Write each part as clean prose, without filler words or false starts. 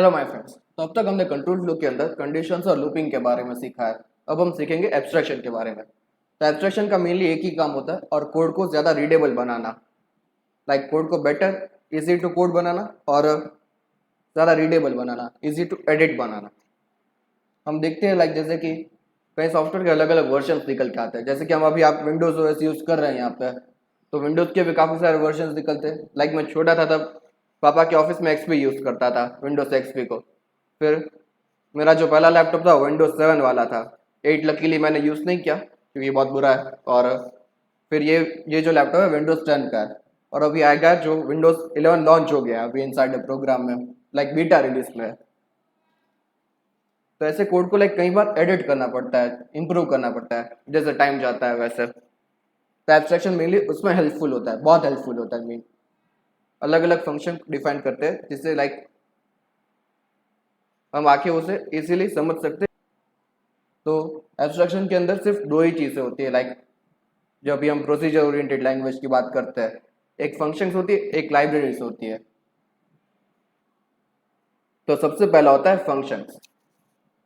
Hello my friends. तो अब तक हमने कंट्रोल फ्लो के अंदर कंडीशंस और लूपिंग के बारे में सीखा है। अब हम सीखेंगे एब्स्ट्रैक्शन के बारे में। तो एब्स्ट्रैक्शन का मेनली एक ही काम होता है और कोड को ज़्यादा रीडेबल बनाना, लाइक कोड को बेटर इजी टू कोड बनाना और ज़्यादा रीडेबल बनाना, इजी टू एडिट बनाना। हम देखते हैं लाइक जैसे कि कई सॉफ्टवेयर के अलग अलग वर्जन निकल के आते हैं। जैसे कि हम अभी आप विंडोज़ ओएस यूज़ कर रहे हैं यहाँ पे, तो विंडोज़ के भी काफ़ी सारे वर्जन निकलते हैं। लाइक मैं छोटा था तब पापा के ऑफिस में एक्सपी यूज़ करता था, विंडोज़ एक्सपी को। फिर मेरा जो पहला लैपटॉप था विंडोज 7 वाला था। 8 लकीली मैंने यूज़ नहीं किया क्योंकि ये बहुत बुरा है। और फिर ये जो लैपटॉप है विंडोज 10 का है। और अभी आएगा जो विंडोज 11 लॉन्च हो गया अभी इनसाइड प्रोग्राम में, लाइक बीटा रिलीज में है। तो ऐसे कोड को लाइक कई बार एडिट करना पड़ता है, इम्प्रूव करना पड़ता है जैसे टाइम जाता है वैसे। तो एब्स्ट्रैक्शन मेनली उसमें हेल्पफुल होता है, बहुत हेल्पफुल होता है। मीन अलग अलग फंक्शन डिफाइन करते हैं जिससे लाइक हम आके उसे इजीली समझ सकते हैं। तो एब्स्ट्रैक्शन के अंदर सिर्फ दो ही चीज़ें होती है, लाइक जब भी हम प्रोसीजर ओरिएंटेड लैंग्वेज की बात करते हैं, एक फंक्शंस होती है, एक लाइब्रेरीज होती है। तो सबसे पहला होता है फंक्शंस।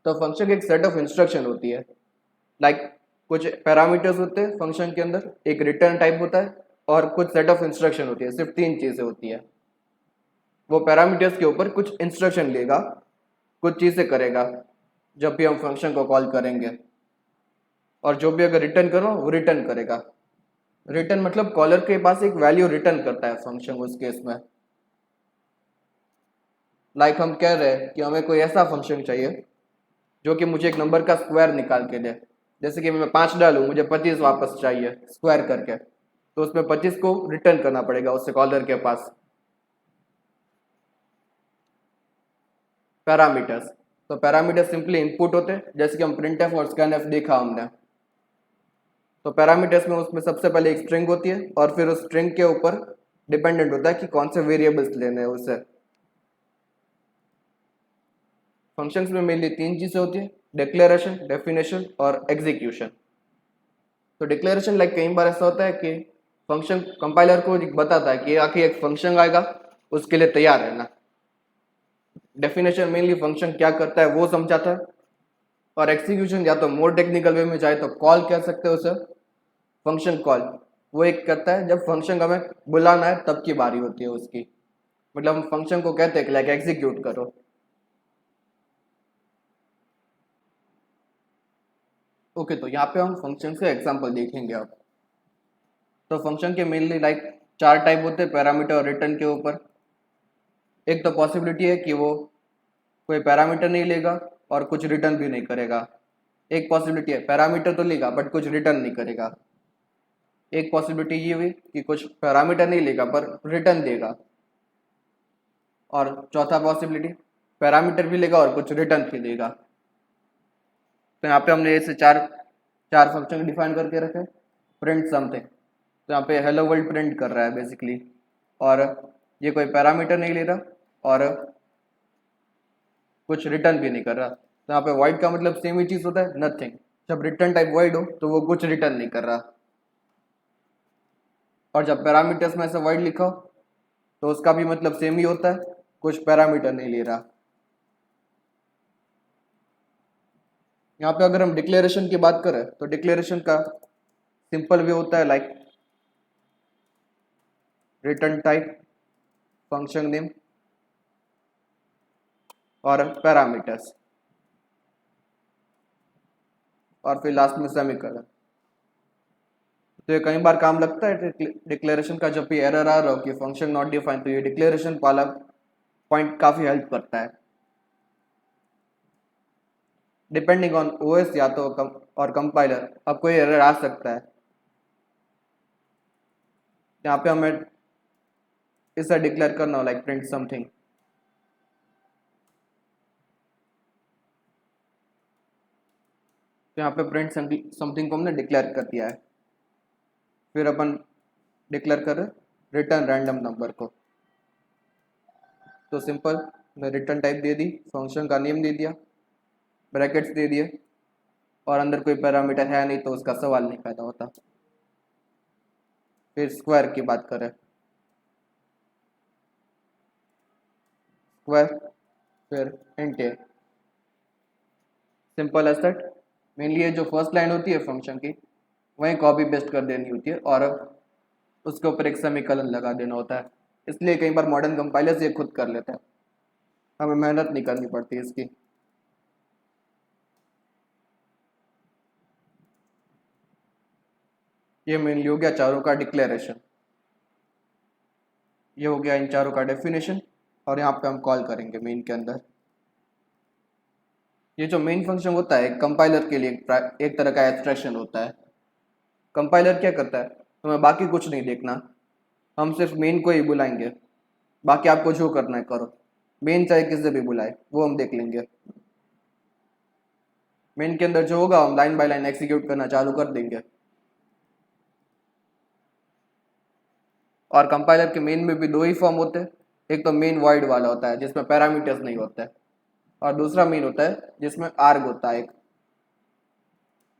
तो फंक्शन एक सेट ऑफ इंस्ट्रक्शन होती है, लाइक कुछ पैरामीटर्स होते हैं फंक्शन के अंदर, एक रिटर्न टाइप होता है और कुछ सेट ऑफ इंस्ट्रक्शन होती है। सिर्फ तीन चीज़ें होती है। वो पैरामीटर्स के ऊपर कुछ इंस्ट्रक्शन लेगा, कुछ चीज़ें करेगा जब भी हम फंक्शन को कॉल करेंगे, और जो भी अगर रिटर्न करो वो रिटर्न करेगा। रिटर्न मतलब कॉलर के पास एक वैल्यू रिटर्न करता है फंक्शन उस केस में। लाइक हम कह रहे हैं कि हमें कोई ऐसा फंक्शन चाहिए जो कि मुझे एक नंबर का स्क्वायर निकाल के दे। जैसे कि मैं 5 डालूं, मुझे 25 वापस चाहिए स्क्वायर करके, तो उसमें 25 को रिटर्न करना पड़ेगा उससे कॉलर के पास। पैरामीटर्स, तो पैरामीटर सिंपली इनपुट होते हैं, जैसे कि हम प्रिंटफ और स्कैनफ देखा हमने। तो पैरामीटर्स में उसमें सबसे पहले एक स्ट्रिंग होती है और फिर उस स्ट्रिंग के ऊपर डिपेंडेंट होता है कि कौन से वेरिएबल्स लेने हैं उसे। फंक्शंस में मेनली तीन चीज़ें होती है, डिक्लेरेशन, डेफिनेशन और एग्जीक्यूशन। तो डिक्लेरेशन लाइक कई बार ऐसा होता है कि फंक्शन कंपाइलर को बताता है कि आखिर एक फंक्शन आएगा, उसके लिए तैयार रहना। डेफिनेशन मेनली फंक्शन क्या करता है वो समझाता है। और एग्जीक्यूशन या तो मोर टेक्निकल वे में जाए तो कॉल कह सकते हो उसे, फंक्शन कॉल। वो एक करता है जब फंक्शन का हमें बुलाना है तब की बारी होती है उसकी। मतलब हम फंक्शन को कहते हैं कि लाइक एग्जीक्यूट करो। ओके, तो यहाँ पे हम फंक्शन से एग्जांपल देखेंगे अब। तो फंक्शन के मेनली लाइक चार टाइप होते हैं पैरामीटर और रिटर्न के ऊपर। एक तो पॉसिबिलिटी है कि वो कोई पैरामीटर नहीं लेगा और कुछ रिटर्न भी नहीं करेगा। एक पॉसिबिलिटी है पैरामीटर तो लेगा बट कुछ रिटर्न नहीं करेगा। एक पॉसिबिलिटी ये हुई कि कुछ पैरामीटर नहीं लेगा पर रिटर्न देगा। और चौथा पॉसिबिलिटी पैरामीटर भी लेगा और कुछ रिटर्न भी देगा। तो यहाँ पे हमने ऐसे चार चार फंक्शन डिफाइन करके रखे। प्रिंट समथिंग, तो यहाँ पे हेलो वर्ल्ड प्रिंट कर रहा है बेसिकली, और ये कोई पैरामीटर नहीं ले रहा और कुछ रिटर्न भी नहीं कर रहा। तो यहाँ पे वाइड का मतलब सेम ही चीज़ होता है, नथिंग। जब रिटर्न टाइप वाइड हो तो वो कुछ रिटर्न नहीं कर रहा, और जब पैरामीटर्स में ऐसे वाइड लिखा हो तो उसका भी मतलब सेम ही होता है, कुछ पैरामीटर नहीं ले रहा। यहाँ पे अगर हम डिक्लेरेशन की बात करें तो डिक्लेरेशन का सिंपल वे होता है like return type, function name और पैरामीटर्स, और फिर लास्ट में सेमीकोलन। तो ये कई बार काम लगता है डिक्लेरेशन का। जब भी एरर आ रहा हो कि फंक्शन नॉट डिफाइन, तो ये डिक्लेरेशन वाला पॉइंट काफ़ी हेल्प करता है। डिपेंडिंग ऑन ओएस या तो और कंपाइलर आपको ये एरर आ सकता है। यहाँ पे हमें इसे डिक्लेयर करना हो लाइक प्रिंट समथिंग। तो यहाँ पे प्रिंट समथिंग को हमने डिक्लेयर कर दिया है। फिर अपन डिक्लेयर कर रिटर्न रैंडम नंबर को। तो सिंपल, मैं रिटर्न टाइप दे दी, फंक्शन का नेम दे दिया, ब्रैकेट्स दे दिए, और अंदर कोई पैरामीटर है नहीं तो उसका सवाल नहीं पैदा होता। फिर स्क्वायर की बात करें, स्क्वायर फिर int a, simple as that. Mainly ये जो फर्स्ट लाइन होती है फंक्शन की वहीं कॉपी पेस्ट कर देनी होती है और उसके ऊपर एक सेमीकोलन लगा देना होता है। इसलिए कई बार मॉडर्न कंपाइलर्स ये खुद कर लेते हैं, हमें मेहनत नहीं करनी पड़ती इसकी। ये मेनली हो गया चारों का डिक्लेरेशन, ये हो गया इन चारों का डेफिनेशन, और यहाँ पे हम कॉल करेंगे मेन के अंदर। ये जो मेन फंक्शन होता है कंपाइलर के लिए एक तरह का एब्स्ट्रैक्शन होता है। कंपाइलर क्या करता है, तुम्हें बाकी कुछ नहीं देखना, हम सिर्फ मेन को ही बुलाएंगे, बाकी आपको जो करना है करो। मेन चाहे किसी भी बुलाए वो हम देख लेंगे। मेन के अंदर जो होगा हम लाइन बाय लाइन एग्जीक्यूट करना चालू कर देंगे। और कंपाइलर के मेन में भी दो ही फॉर्म होते हैं, एक तो मेन वॉइड वाला होता है जिसमें पैरामीटर्स नहीं होता है, और दूसरा मेन होता है जिसमें आर्ग होता है। एक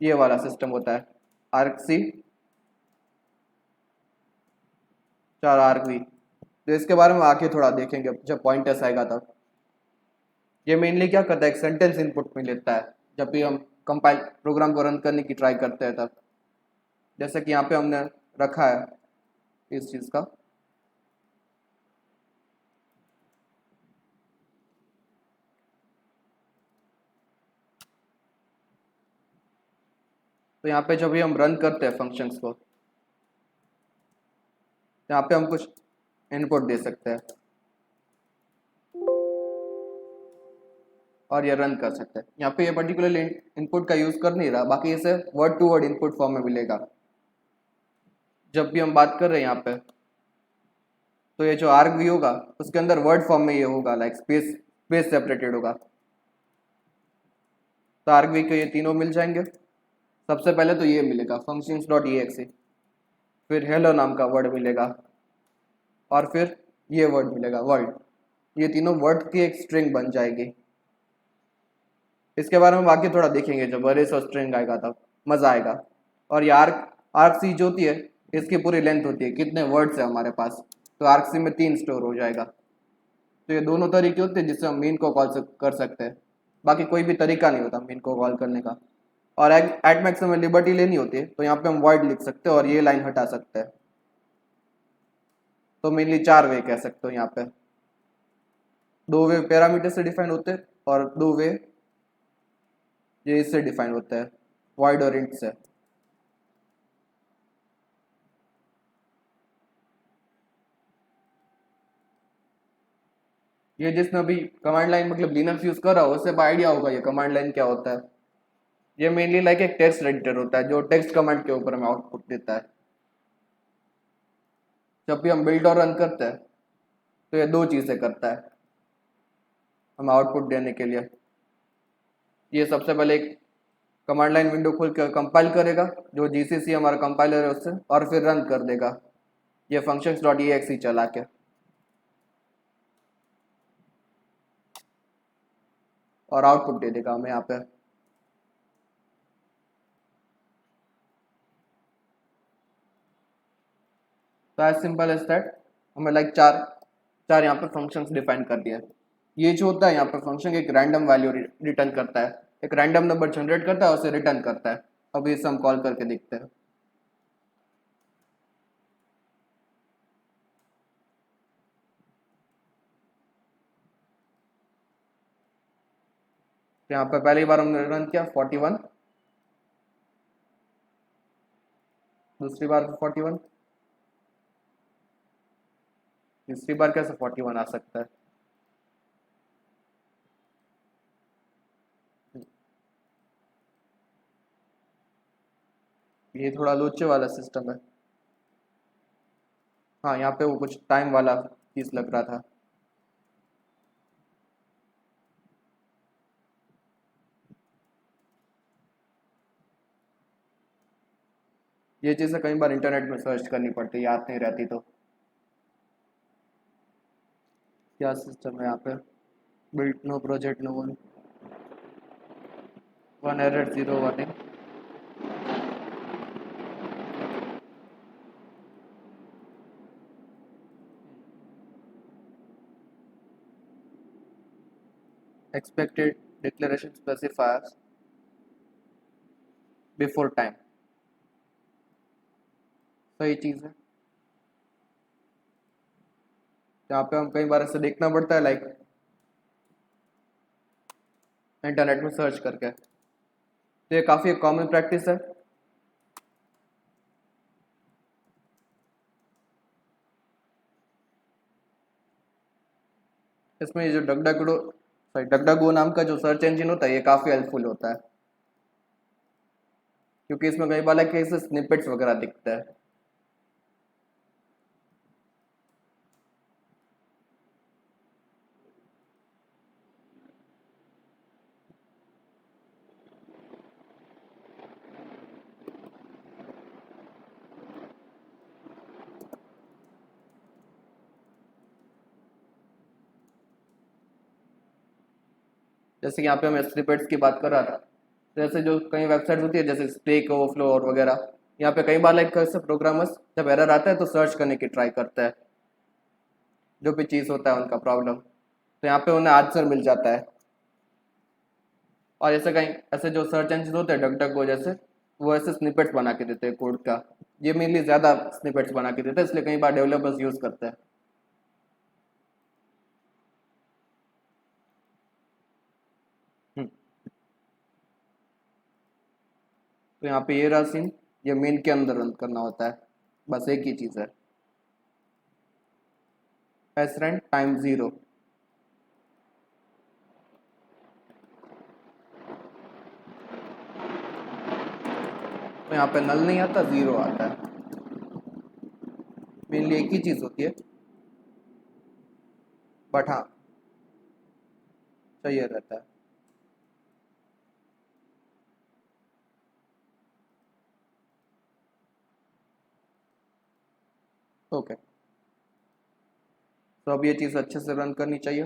ये वाला सिस्टम होता है, आर्ग सी चार आर्ग वी। तो इसके बारे में आके थोड़ा देखेंगे जब पॉइंटर्स आएगा तब। ये मेनली क्या करता है, एक सेंटेंस इनपुट में लेता है जब भी हम कंपाइल प्रोग्राम को रन करने की ट्राई करते हैं तब। जैसे कि यहाँ पे हमने रखा है इस चीज़ का, तो यहाँ पे जब भी हम रन करते हैं फंक्शंस को, यहाँ पे हम कुछ इनपुट दे सकते हैं और ये रन कर सकते हैं। यहाँ पे ये पर्टिकुलर इनपुट का यूज कर नहीं रहा, बाकी इसे word to word input form में मिलेगा। जब भी हम बात कर रहे हैं यहाँ पे, तो ये जो आर्ग भी होगा उसके अंदर वर्ड फॉर्म में ये होगा, लाइक स्पेस स्पेस सेपरेटेड होगा। तो आर्ग भी के ये तीनों मिल जाएंगे। सबसे पहले तो ये मिलेगा फंक्शंस डॉट ई एक्स, फिर हेलो नाम का वर्ड मिलेगा, और फिर ये वर्ड मिलेगा वर्ड। ये तीनों वर्ड की एक स्ट्रिंग बन जाएगी। इसके बारे में बाकी थोड़ा देखेंगे जब अरेस और स्ट्रिंग आएगा तब मजा आएगा। और ये आर्क आर्क सी जो होती है इसकी पूरी लेंथ होती है, कितने वर्ड्स है हमारे पास, तो आर्क सी में 3 स्टोर हो जाएगा। तो ये दोनों तरीके होते हैं जिससे हम मेन को कॉल कर सकते हैं, बाकी कोई भी तरीका नहीं होता मेन को कॉल करने का। और एट मैक्स हमें लिबर्टी लेनी होती है तो यहाँ पे हम वर्ड लिख सकते हैं और ये लाइन हटा सकते हैं। तो मेनली 4 वे कह सकते हो यहाँ पे। 2 वे पैरामीटर से डिफाइन होते हैं और 2 वे ये इससे डिफाइन होता है, वॉइड और इंट से। ये जिसने अभी कमांड लाइन मतलब लिनक्स यूज कर रहा हो उसे आइडिया होगा ये कमांड लाइन क्या होता है। ये मेनली लाइक एक टेक्स्ट एडिटर होता है जो टेक्स्ट कमांड के ऊपर हमें आउटपुट देता है। जब भी हम बिल्ड और रन करते हैं तो ये 2 चीजें करता है हमें आउटपुट देने के लिए। ये सबसे पहले एक कमांड लाइन विंडो खोल कर कंपाइल करेगा जो जीसीसी हमारा कंपाइलर है उससे, और फिर रन कर देगा ये फंक्शंस डॉट ई एक्स चला के, और आउटपुट दे देगा हमें यहाँ पे। तो एज सिंपल एज दैट हमें लाइक चार चार यहाँ पे फंक्शंस डिफाइन कर दिया। ये जो होता है यहाँ पे फंक्शन एक रैंडम वैल्यू रिटर्न करता है, एक रैंडम नंबर जनरेट करता है और उसे रिटर्न करता है। अब इसे हम कॉल करके देखते हैं। तो यहाँ पे पहली बार हमने रन किया 41, दूसरी बार 41, तीसरी बार कैसे 41 आ सकता है। ये थोड़ा लोचे वाला सिस्टम है। हाँ यहाँ पे वो कुछ टाइम वाला चीज लग रहा था। ये चीज़ें कई बार इंटरनेट में सर्च करनी पड़ती है, याद नहीं रहती। तो क्या सिस्टम है यहाँ पे, build no project no one, one error zero warning. Expected declaration specifiers before time, सही चीज़ है। यहाँ पे हम कई बार ऐसे देखना पड़ता है लाइक इंटरनेट में सर्च करके, तो ये काफ़ी कॉमन प्रैक्टिस है। इसमें ये जो डगडगो नाम का जो सर्च इंजन होता है ये काफ़ी हेल्पफुल होता है, क्योंकि इसमें कई बार कैसे स्निपेट्स वगैरह दिखता है। जैसे कि यहाँ पे मैं स्निपेट्स की बात कर रहा था, जैसे जो कई वेबसाइट होती है जैसे स्टेक ओवरफ्लो और वगैरह, यहाँ पे कई बार लाइक कैसे प्रोग्रामर्स जब एरर आता है तो सर्च करने की ट्राई करता है, जो भी चीज़ होता है उनका प्रॉब्लम, तो यहाँ पे उन्हें आंसर मिल जाता है। और ऐसे कहीं ऐसे जो सर्च इंजन होते हैं डगडगो जैसे, वो ऐसे स्निपेट्स बना के देते हैं कोड का, ये मेनली ज़्यादा स्निपेट्स बना के देते हैं, इसलिए कई बार डेवलपर्स यूज़ करते हैं। हम्म, तो यहाँ पे ये रहा सीन, ये मेन के अंदर रन करना होता है, बस एक ही चीज़ है, srun टाइम 0। तो यहाँ पे नल नहीं आता, 0 आता है, मेनली एक ही चीज़ होती है, बट हाँ चाहिए रहता है। ओके, तो अब ये चीज़ अच्छे से रन करनी चाहिए।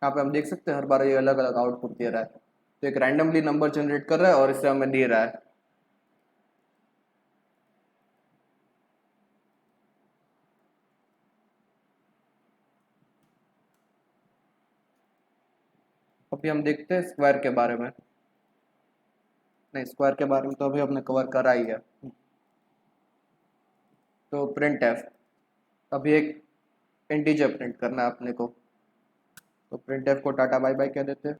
यहाँ पे हम देख सकते हैं हर बार ये अलग अलग आउटपुट दे रहा है, तो एक रैंडमली नंबर जनरेट कर रहा है और इससे हमें दे रहा है। अभी हम देखते हैं स्क्वायर के बारे में। नहीं, स्क्वायर के बारे में तो अभी हमने कवर करा ही है। तो प्रिंट एफ, अभी एक इंटीजर प्रिंट करना है अपने को, तो प्रिंट एफ को टाटा बाय बाय कह देते हैं।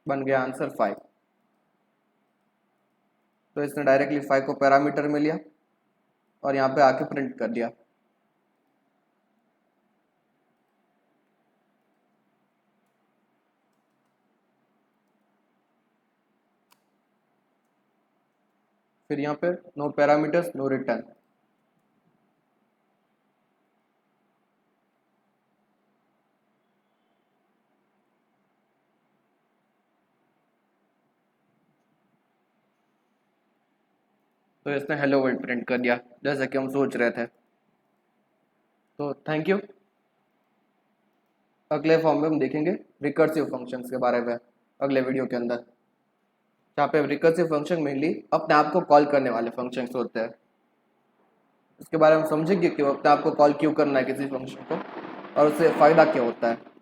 बन गया आंसर 5। तो इसने डायरेक्टली 5 को पैरामीटर में लिया और यहाँ पे आके प्रिंट कर दिया। फिर यहाँ पे नो पैरामीटर्स नो रिटर्न, तो इसने हेलो वर्ल्ड प्रिंट कर दिया जैसा कि हम सोच रहे थे। तो थैंक यू। अगले फॉर्म में हम देखेंगे रिकर्सिव फंक्शंस के बारे में अगले वीडियो के अंदर, जहाँ पे रिकर्सिव फंक्शन मेनली अपने आप को कॉल करने वाले फंक्शंस होते हैं। इसके बारे में हम समझेंगे कि वो अपने आप को कॉल क्यों करना है किसी फंक्शन को और उससे फ़ायदा क्या होता है।